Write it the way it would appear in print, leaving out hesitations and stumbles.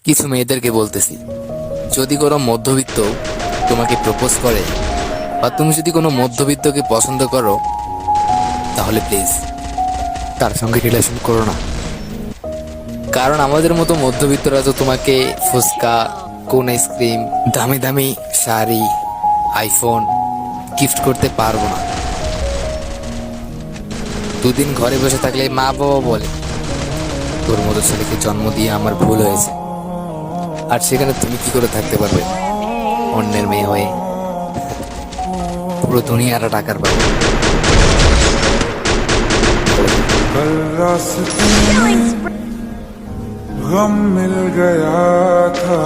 কিছু মেয়েদেরকে বলতেছি, যদি কোনো মধ্যবিত্ত তোমাকে প্রপোজ করে বা তুমি যদি কোনো মধ্যবিত্তকে পছন্দ করো, তাহলে প্লিজ তার সঙ্গে রিলেশন করো না। কারণ আমাদের মতো মধ্যবিত্তরা তো তোমাকে ফুচকা, কোন আইসক্রিম, দামি দামি শাড়ি, আইফোন গিফট করতে পারবো না। দুদিন ঘরে বসে থাকলে মা বাবা বলে তোর মতো ছেলেকে জন্ম দিয়ে আমার ভুল হয়েছে। আর সেখানে তুমি কি করে থাকতে পারবে অন্যের মেয়ে হয়ে? পুরো দুনিয়াটা টাকার পাবো। कल रास्ते में गम मिल गया था।